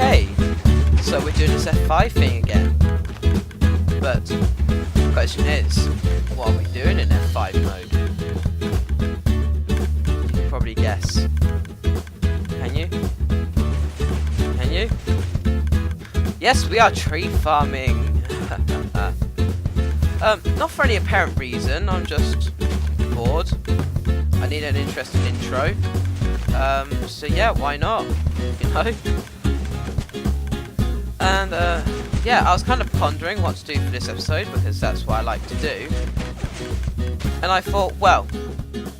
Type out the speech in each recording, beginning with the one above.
Okay, so we're doing this F5 thing again. But the question is, what are we doing in F5 mode? You can probably guess. Can you? Can you? Yes, we are tree farming. Not for any apparent reason, I'm just bored. I need an interesting intro. So yeah, why not? You know? And yeah, I was kind of pondering what to do for this episode because that's what I like to do. And I thought, well,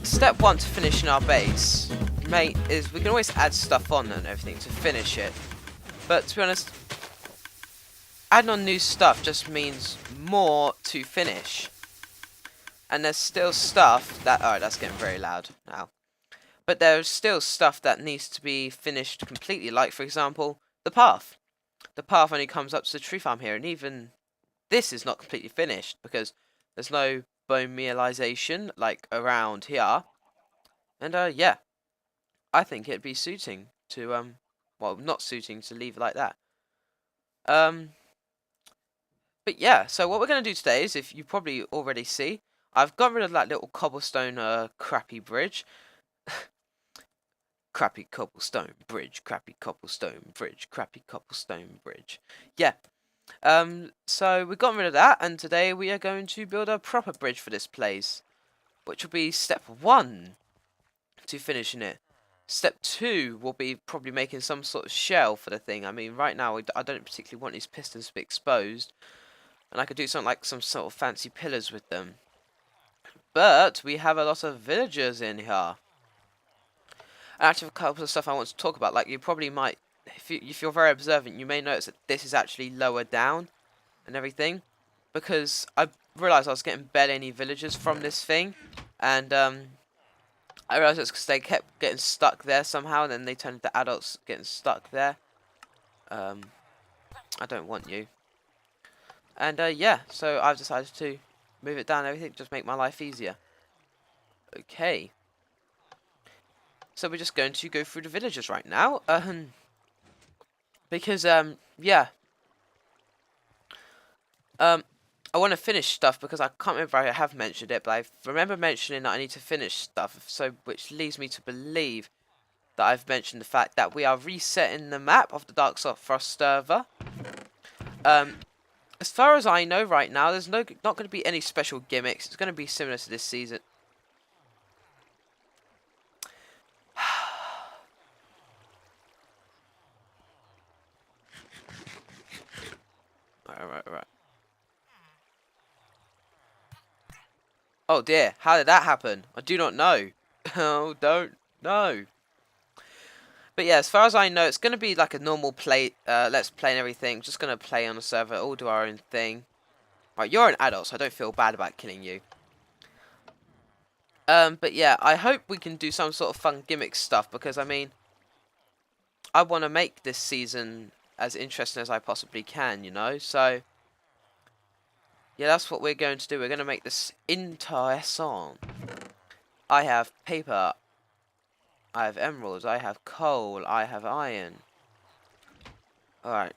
step one to finishing our base, mate, is we can always add stuff on and everything to finish it. But to be honest, adding on new stuff just means more to finish. And there's still stuff that... Alright, that's getting very loud now. But there's still stuff that needs to be finished completely. Like, for example, the path. The path only comes up to the tree farm here. And even this is not completely finished because there's no bone mealization like around here. And yeah, I think it'd be suiting to... well, not suiting to leave it like that. But yeah, so what we're going to do today is, if you probably already see, I've got rid of that little cobblestone crappy bridge. Crappy cobblestone bridge, crappy cobblestone bridge, crappy cobblestone bridge. Yeah. So we've gotten rid of that, and today we are going to build a proper bridge for this place, which will be step one to finishing it. Step two will be probably making some sort of shell for the thing. I mean, right now I don't particularly want these pistons to be exposed, and I could do something like some sort of fancy pillars with them. But we have a lot of villagers in here. And actually, a couple of stuff I want to talk about. Like, you probably might, if you're very observant, you may notice that this is actually lower down and everything, because I realised I was getting barely any villagers from this thing, and I realised it's because they kept getting stuck there somehow, and then they turned into adults getting stuck there. I don't want you. And yeah, so I've decided to move it down and everything, just make my life easier. Okay. So we're just going to go through the villages right now. Because, yeah. I want to finish stuff because I can't remember if I have mentioned it, but I remember mentioning that I need to finish stuff, so which leads me to believe that I've mentioned the fact that we are resetting the map of the DarkFrost server. As far as I know right now, there's not going to be any special gimmicks. It's going to be similar to this season. Right. Oh dear, how did that happen? I do not know. Oh, don't know. But yeah, as far as I know, it's going to be like a normal play, let's play and everything. Just going to play on the server, all do our own thing. Right, you're an adult, so I don't feel bad about killing you. But yeah, I hope we can do some sort of fun gimmick stuff, because I mean, I want to make this season as interesting as I possibly can, you know? So, yeah, that's what we're going to do. We're going to make this interesting. I have paper. I have emeralds, I have coal, I have iron. Alright.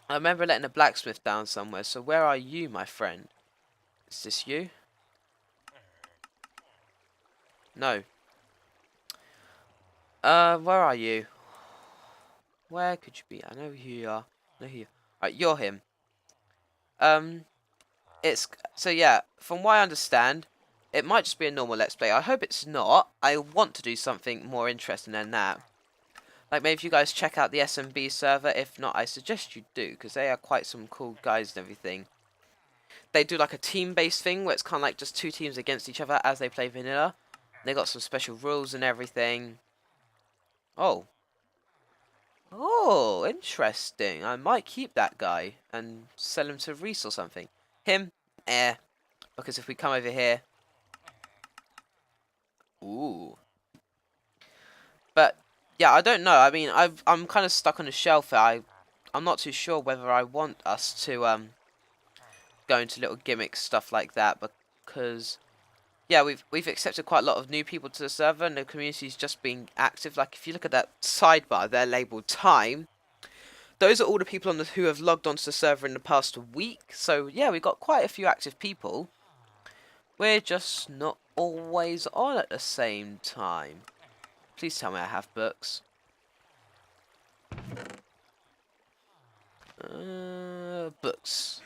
I remember letting a blacksmith down somewhere, so where are you, my friend? Is this you? No. Where are you? Where could you be? I know who you are. I know who you are. Right, you're him. So yeah, from what I understand, it might just be a normal Let's Play. I hope it's not. I want to do something more interesting than that. Like, maybe if you guys check out the SMP server. If not, I suggest you do, because they are quite some cool guys and everything. They do like a team-based thing, where it's kind of like just two teams against each other as they play vanilla. They got some special rules and everything. Oh. Oh, interesting. I might keep that guy and sell him to Reese or something. Him? Because if we come over here... Ooh. But yeah, I don't know. I mean, I'm kind of stuck on a shelf here. I'm not too sure whether I want us to go into little gimmicks, stuff like that, because yeah, we've accepted quite a lot of new people to the server, and the community's just being active. Like, if you look at that sidebar, they're labeled time. those are all the people who have logged onto the server in the past week. So yeah, we got quite a few active people. We're just not always on at the same time. Please tell me I have books. Books.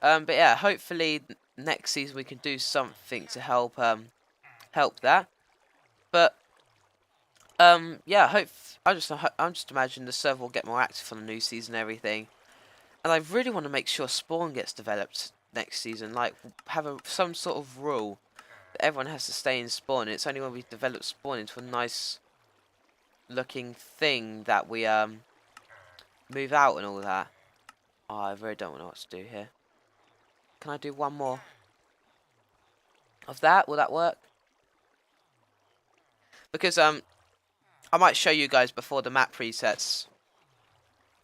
But yeah, hopefully next season we can do something to help that. But yeah, I'm just imagining the server will get more active on the new season and everything. And I really want to make sure Spawn gets developed next season. Like, have some sort of rule that everyone has to stay in Spawn. And it's only when we develop Spawn into a nice looking thing that we move out and all that. Oh, I really don't know what to do here. Can I do one more of that? Will that work? Because I might show you guys before the map resets.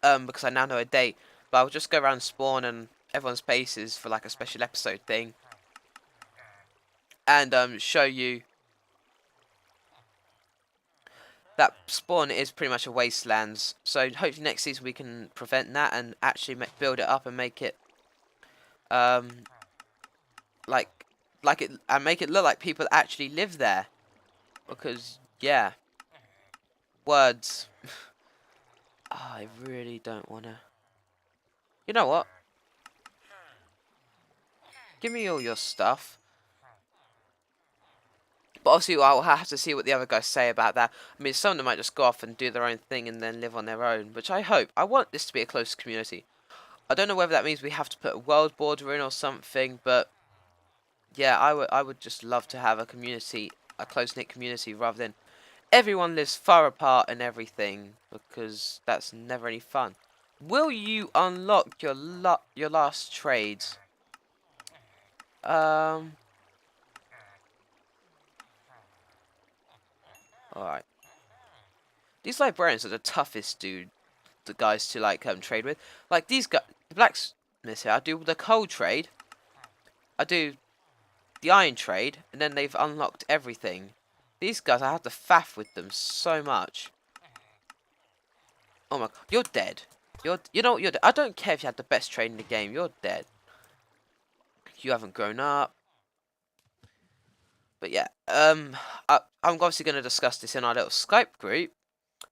Because I now know a date. But I'll just go around Spawn and everyone's bases for like a special episode thing. And show you that Spawn is pretty much a wasteland. So hopefully next season we can prevent that and actually build it up and make it make it look like people actually live there. Because yeah, words. Oh, I really don't wanna. You know what? Give me all your stuff. But obviously, I'll have to see what the other guys say about that. I mean, some of them might just go off and do their own thing and then live on their own, which I hope. I want this to be a close community. I don't know whether that means we have to put a world border in or something, but yeah, I would just love to have a community, a close-knit community, rather than everyone lives far apart and everything, because that's never any fun. Will you unlock your last trades? Alright. These librarians are the toughest the guys to like trade with. Like these guys, the blacksmiths here, I do the coal trade, I do the iron trade, and then they've unlocked everything. These guys, I have to faff with them so much. Oh my god, you're dead. You know what, you're dead. I don't care if you had the best trade in the game, you're dead. You haven't grown up. But yeah, I'm obviously going to discuss this in our little Skype group,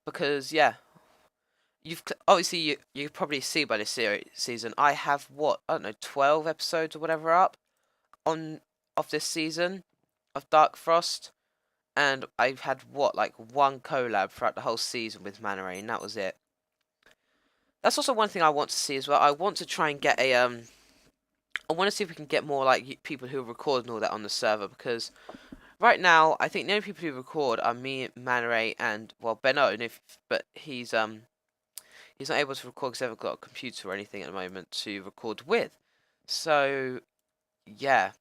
because yeah, obviously you probably see by this season I have what, I don't know, 12 episodes or whatever up of this season of DarkFrost, and I've had what, like one collab throughout the whole season with Manare, and that was it. That's also one thing I want to see as well. I want to try and get a I want to see if we can get more like people who record and all that on the server, because right now I think the only people who record are me, Manare, and well, Beno, but he's not able to record because he hasn't got a computer or anything at the moment to record with. So yeah,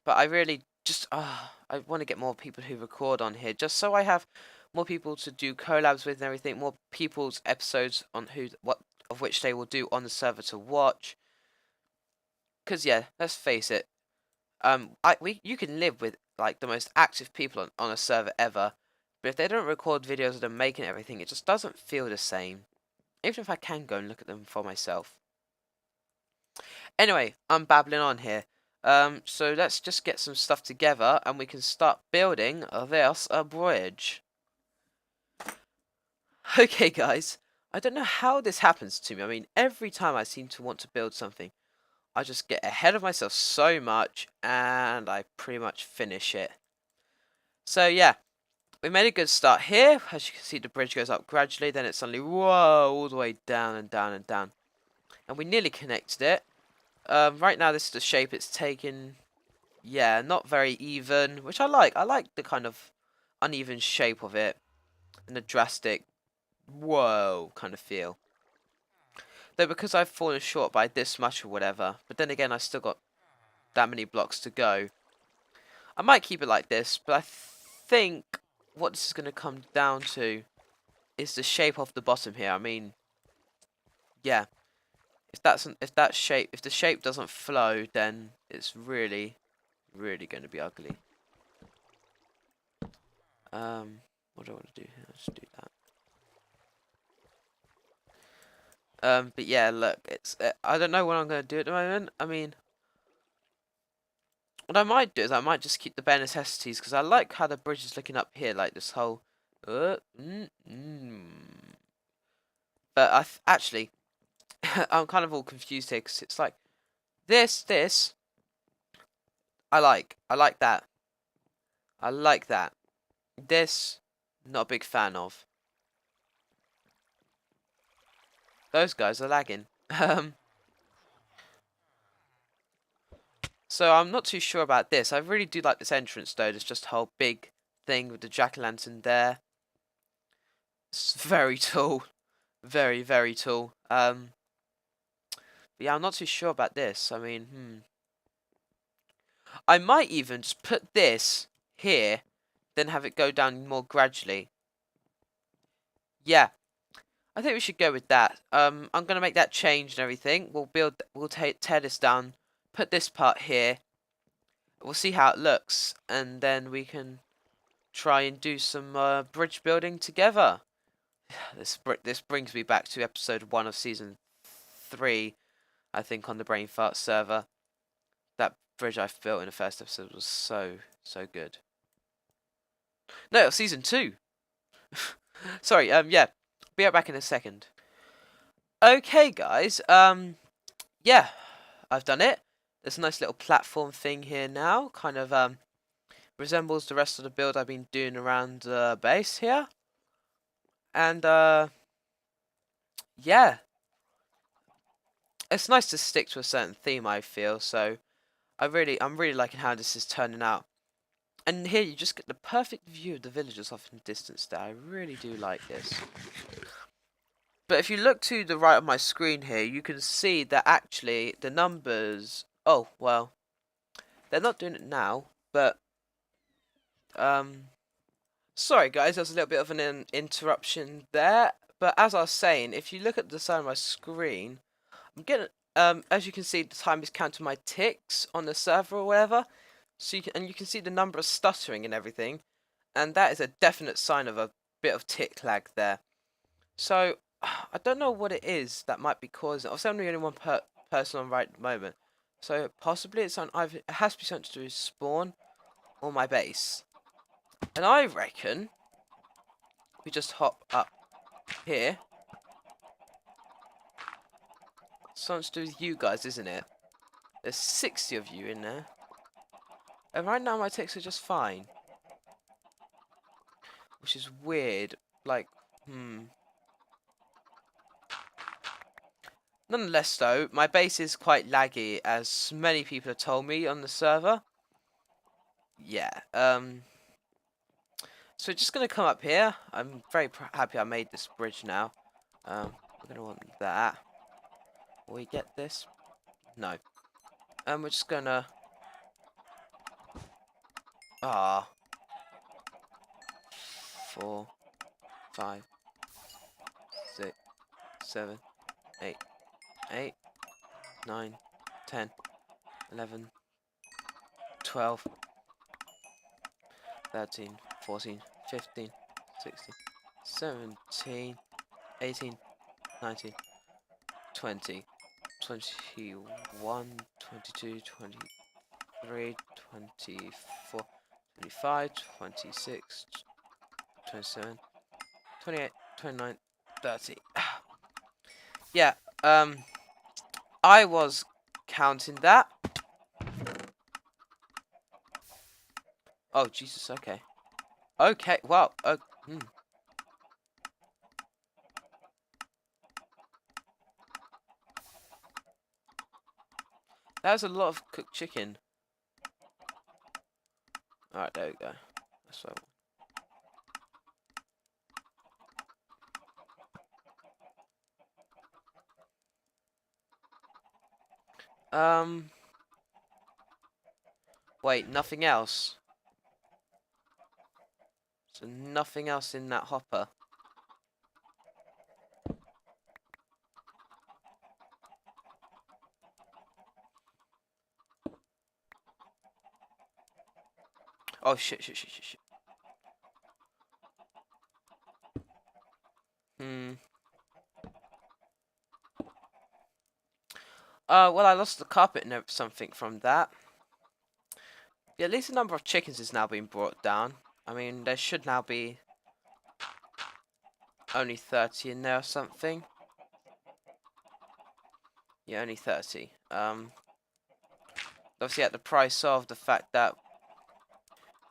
but I really just I want to get more people who record on here, just so I have more people to do collabs with and everything, more people's episodes on what of which they will do on the server to watch. Because yeah, let's face it, you can live with like the most active people on a server ever, but if they don't record videos of them making everything, it just doesn't feel the same. Even if I can go and look at them for myself. Anyway, I'm babbling on here. So let's just get some stuff together and we can start building this bridge. Okay, guys. I don't know how this happens to me. I mean, every time I seem to want to build something, I just get ahead of myself so much and I pretty much finish it. So yeah, we made a good start here. As you can see, the bridge goes up gradually, then it's suddenly, whoa, all the way down and down and down. And we nearly connected it. Right now, this is the shape it's taken. Yeah, not very even, which I like. I like the kind of uneven shape of it and the drastic, whoa, kind of feel. Though because I've fallen short by this much or whatever, but then again, I still got that many blocks to go. I might keep it like this, but I think what this is going to come down to is the shape of the bottom here. I mean, yeah, if the shape doesn't flow, then it's really going to be ugly. What do I want to do here? Let's do that. But yeah, look, it's I don't know what I'm gonna do at the moment. I mean, what I might do is I might just keep the bare necessities because I like how the bridge is looking up here, like this whole. But actually, I'm kind of all confused here because it's like this. I like that. I like that. This, not a big fan of. Those guys are lagging. So I'm not too sure about this. I really do like this entrance though. There's just a whole big thing with the jack-o'-lantern there. It's very tall. Very, very tall. But yeah, I'm not too sure about this. I mean, I might even just put this here, then have it go down more gradually. Yeah, I think we should go with that. I'm gonna make that change and everything. We'll tear this down, put this part here. We'll see how it looks, and then we can try and do some bridge building together. This brings me back to episode 1 of season 3, I think, on the Brainfart server. That bridge I built in the first episode was so good. No, it was season 2. Sorry. Yeah. Be right back in a second. Okay, guys. Yeah, I've done it. There's a nice little platform thing here now. Kind of resembles the rest of the build I've been doing around the base here. And yeah, it's nice to stick to a certain theme, I feel. So I'm really liking how this is turning out. And here you just get the perfect view of the villagers off in the distance there. I really do like this. But if you look to the right of my screen here, you can see that actually the numbers... Oh, well, they're not doing it now, but... Sorry guys, there's a little bit of an interruption there. But as I was saying, if you look at the side of my screen, I'm getting... as you can see, the time is counting my ticks on the server or whatever. So you can see the number of stuttering and everything. And that is a definite sign of a bit of tick lag there. So, I don't know what it is that might be causing it. Obviously, I'm the only one person on right at the moment. So, possibly it's on either... It has to be something to do with spawn or my base. And I reckon we just hop up here. Something to do with you guys, isn't it? There's 60 of you in there. And right now my ticks are just fine. Which is weird. Like, Nonetheless though, my base is quite laggy, as many people have told me on the server. Yeah, so just gonna come up here. I'm very happy I made this bridge now. We're gonna want that. Will we get this? No. We're just gonna... Ah. 4, 5, 6, 7, 8, 8, 9, 10, 11, 12, 13, 14, 15, 16, 17, 18, 19, 20, 21, 22, 23, 24, 25, 26, 27, 28, 29, 30. Yeah, I was counting that. Oh, Jesus, okay. Okay, well, That was a lot of cooked chicken. Alright, there we go. That's what wait, nothing else? So nothing else in that hopper? Oh, shit. Well, I lost the carpet and something from that. Yeah, at least the number of chickens is now being brought down. I mean, there should now be only 30 in there or something. Yeah, only 30. Obviously at the price of the fact that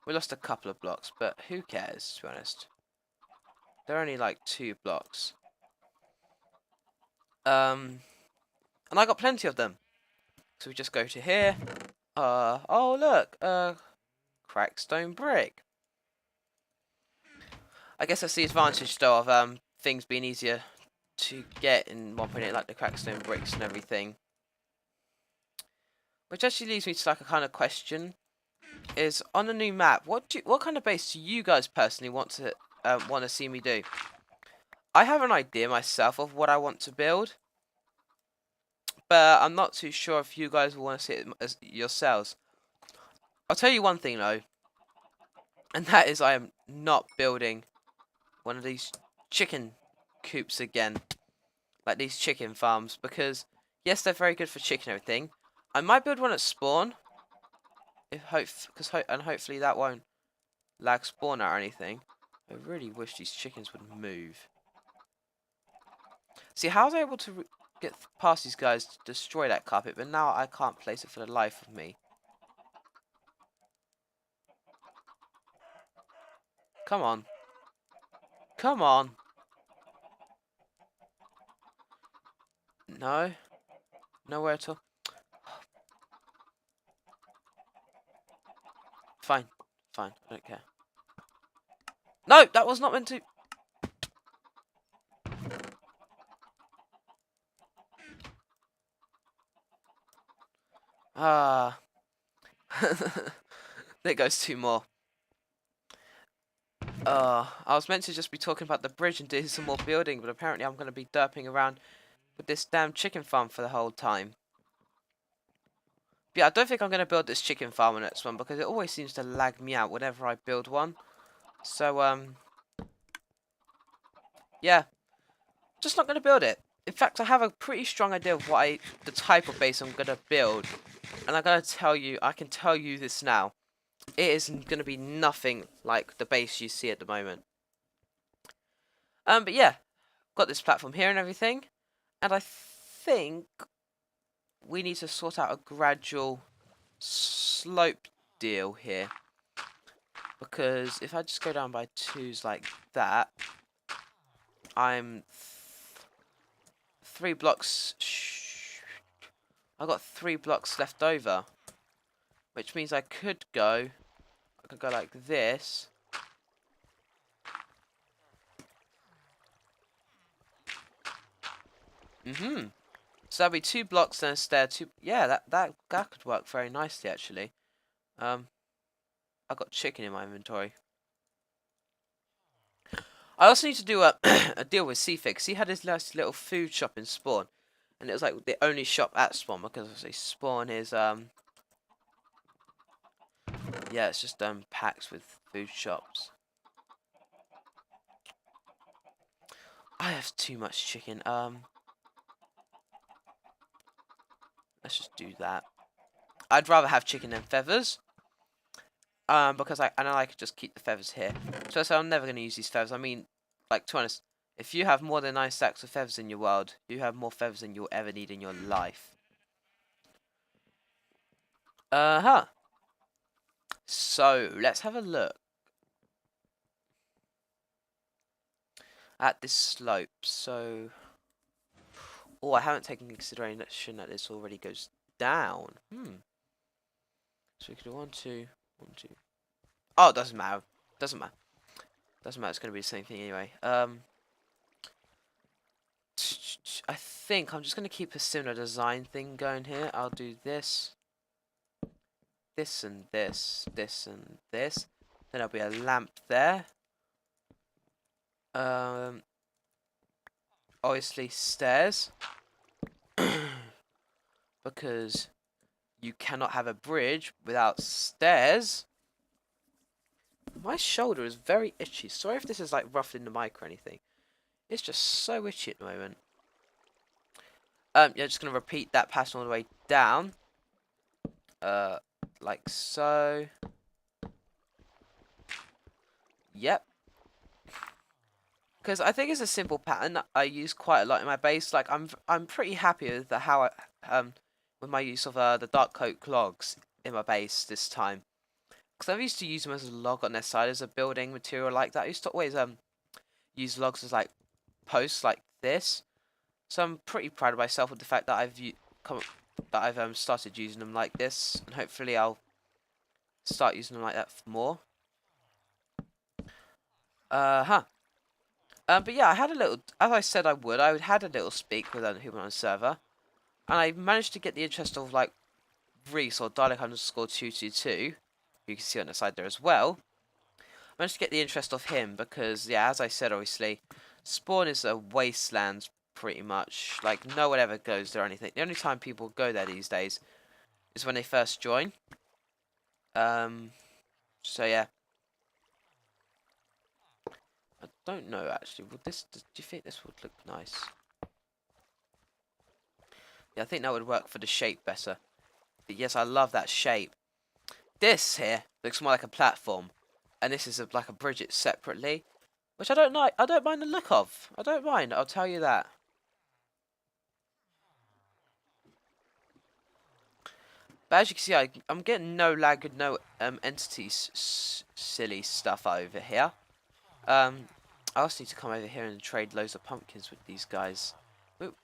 we lost a couple of blocks, but who cares, to be honest. They're only like 2 blocks. And I got plenty of them. So we just go to here. Oh look, cracked stone brick. I guess that's the advantage though of things being easier to get in 1.8, like the cracked stone bricks and everything. Which actually leads me to like a kind of question: is on the new map, what kind of base do you guys personally want to see me do? I have an idea myself of what I want to build, but I'm not too sure if you guys will want to see it as yourselves. I'll tell you one thing though, and that is I am not building one of these chicken coops again, like these chicken farms, because yes, they're very good for chicken and everything. I might build one at spawn, and hopefully that won't lag spawn out or anything. I really wish these chickens would move. See, how was I able to get past these guys to destroy that carpet, but now I can't place it for the life of me. Come on. Come on. No. Nowhere at all. Fine. Fine. I don't care. No! That was not meant to... Ah. There goes 2 more. I was meant to just be talking about the bridge and doing some more building, but apparently I'm going to be derping around with this damn chicken farm for the whole time. But yeah, I don't think I'm going to build this chicken farm on the next one, because it always seems to lag me out whenever I build one. So, yeah. Just not going to build it. In fact, I have a pretty strong idea of the type of base I'm going to build. And I'm going to tell you, I can tell you this now. It is going to be nothing like the base you see at the moment. But yeah, got this platform here and everything. And I think we need to sort out a gradual slope deal here. Because if I just go down by 2s like that, I'm 3 blocks... I've got 3 blocks left over. Which means I could go like this. So that'll be 2 blocks then a stair. Yeah, that could work very nicely actually. I've got chicken in my inventory. I also need to do a a deal with Seafig. He had his nice little food shop in spawn, and it was like the only shop at spawn, because obviously spawn is yeah, it's just packed with food shops. I have too much chicken. Let's just do that. I'd rather have chicken than feathers. Because I know I could just keep the feathers here. So I'm never gonna use these feathers. I mean, like, to be honest, if you have more than 9 stacks of feathers in your world, you have more feathers than you'll ever need in your life. So let's have a look at this slope. So, oh, I haven't taken consideration that this already goes down. So we could do 1, 2, 1, 2. Oh, it doesn't matter. Doesn't matter. Doesn't matter. It's gonna be the same thing anyway. I think I'm just gonna keep a similar design thing going here. I'll do this, this and this, this and this. Then there'll be a lamp there. Obviously stairs. Because you cannot have a bridge without stairs. My shoulder is very itchy. Sorry if this is like ruffling the mic or anything. It's just so itchy at the moment. You're just gonna repeat that pattern all the way down. Like so. Yep. Because I think it's a simple pattern that I use quite a lot in my base. Like I'm pretty happy with how with my use of the dark oak logs in my base this time. Because I used to use them as a log on their side as a building material like that. I used to always use logs as like posts like this. So I'm pretty proud of myself with the fact that I've started using them like this, and hopefully I'll start using them like that more. But yeah, I had a little, as I said I had a little speak with a human on the server, and I managed to get the interest of like Reese or Dalek_222, you can see on the side there as well. I managed to get the interest of him because, yeah, as I said, obviously, Spawn is a wasteland pretty much. Like, no one ever goes there or anything. The only time people go there these days is when they first join. So yeah. I don't know actually. Would this? Do you think this would look nice? Yeah, I think that would work for the shape better. But yes, I love that shape. This here looks more like a platform, and this is like a bridge it separately, which I don't like. I don't mind the look of. I don't mind. I'll tell you that. But as you can see, I'm getting no lag and no entities silly stuff over here. I also need to come over here and trade loads of pumpkins with these guys.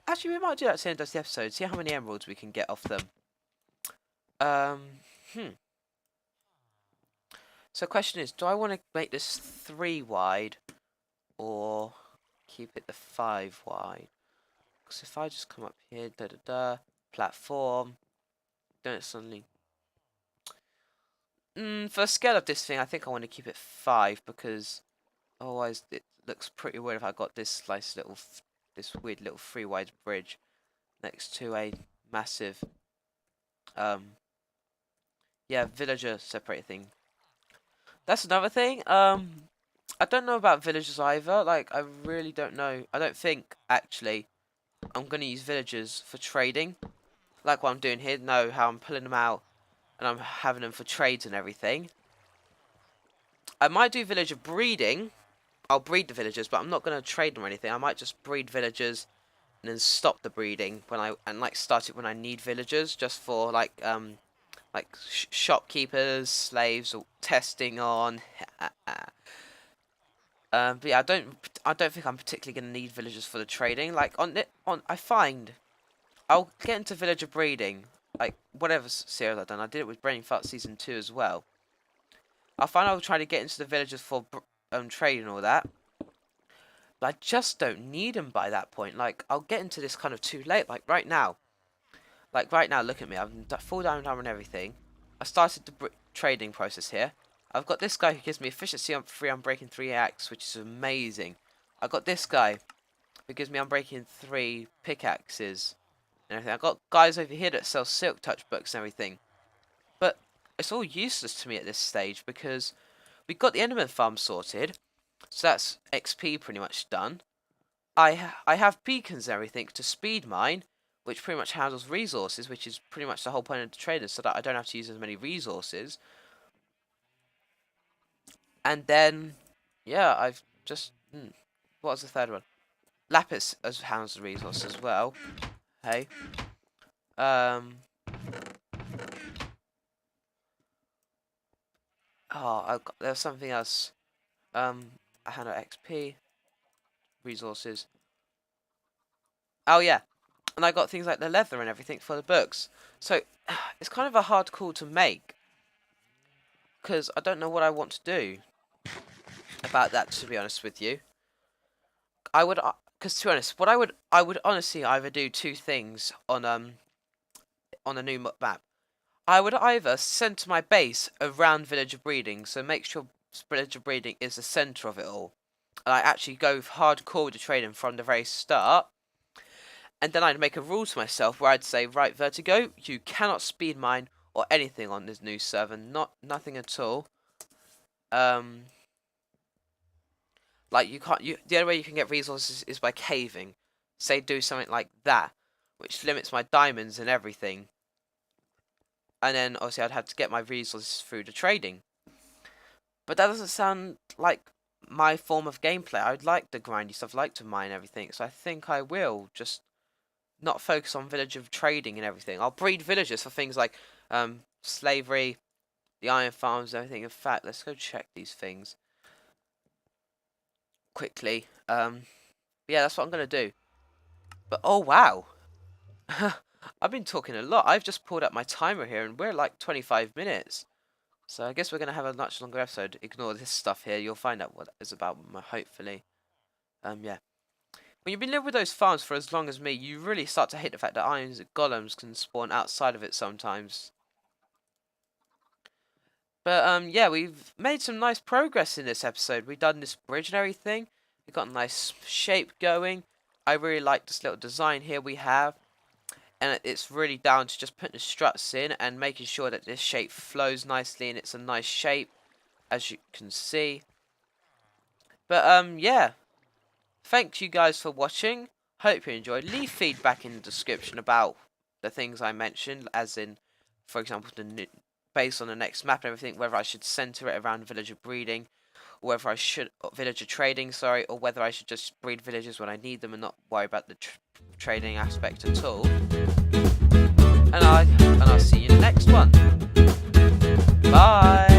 Actually, we might do that at the end of the episode. See how many emeralds we can get off them. So the question is, do I want to make this 3 wide or keep it the 5 wide? Because if I just come up here, platform, don't suddenly... for the scale of this thing, I think I want to keep it 5 because otherwise it looks pretty weird if I got this nice little, this weird little 3 wide bridge next to a massive, yeah, villager separated thing. That's another thing. I don't know about villagers either. Like, I really don't know. I don't think, actually, I'm going to use villagers for trading. Like what I'm doing here. No, how I'm pulling them out and I'm having them for trades and everything. I might do villager breeding. I'll breed the villagers, but I'm not going to trade them or anything. I might just breed villagers and then stop the breeding like start it when I need villagers, just for like shopkeepers, slaves, or testing on. But yeah, I don't think I'm particularly going to need villagers for the trading. Like I find I'll get into villager breeding, like whatever series I've done. I did it with Brainfart season 2 as well. I find I'll try to get into the villagers for trade and all that, but I just don't need them by that point. Like I'll get into this kind of too late. Like right now, look at me. I'm full down and everything. I started the trading process here. I've got this guy who gives me efficiency on 3 unbreaking 3 axe, which is amazing. I got this guy who gives me unbreaking 3 pickaxes and everything. I got guys over here that sell silk touch books and everything. But it's all useless to me at this stage because we got the Enderman farm sorted, so that's XP pretty much done. I have beacons and everything to speed mine, which pretty much handles resources, which is pretty much the whole point of the traders, so that I don't have to use as many resources. And then, yeah, I've just... what was the third one? Lapis as handles the resource as well. Hey. Oh, there's something else. I handle XP. Resources. Oh, yeah. And I got things like the leather and everything for the books. So, it's kind of a hard call to make. Because I don't know what I want to do about that, to be honest with you. I would, because to be honest, I would honestly either do 2 things on a new map. I would either center my base around villager breeding, so make sure villager breeding is the center of it all, and I actually go hardcore with the trading from the very start. And then I'd make a rule to myself where I'd say, right, Vertigo, you cannot speed mine or anything on this new server, nothing at all. Like you can't. The only way you can get resources is by caving. Say do something like that. which limits my diamonds and everything. And then obviously I'd have to get my resources through the trading. But that doesn't sound like my form of gameplay. I'd like the grindy stuff, like to mine everything. So I think I will just not focus on villager trading and everything. I'll breed villagers for things like slavery, the iron farms, and everything. In fact, let's go check these things quickly. Yeah, that's what I'm gonna do. But oh wow, I've been talking a lot. I've just pulled up my timer here, and we're like 25 minutes. So I guess we're gonna have a much longer episode. Ignore this stuff here. You'll find out what it's about, hopefully. Yeah. When you've been living with those farms for as long as me, you really start to hate the fact that iron golems can spawn outside of it sometimes. But yeah, we've made some nice progress in this episode. We've done this bridge and everything. We've got a nice shape going. I really like this little design here we have. And it's really down to just putting the struts in and making sure that this shape flows nicely and it's a nice shape, as you can see. But yeah. Thank you guys for watching. Hope you enjoyed. Leave feedback in the description about the things I mentioned, as in, for example, based on the next map and everything, whether I should center it around villager breeding, or whether I should villager trading, sorry, or whether I should just breed villagers when I need them and not worry about the trading aspect at all. And I'll see you in the next one. Bye.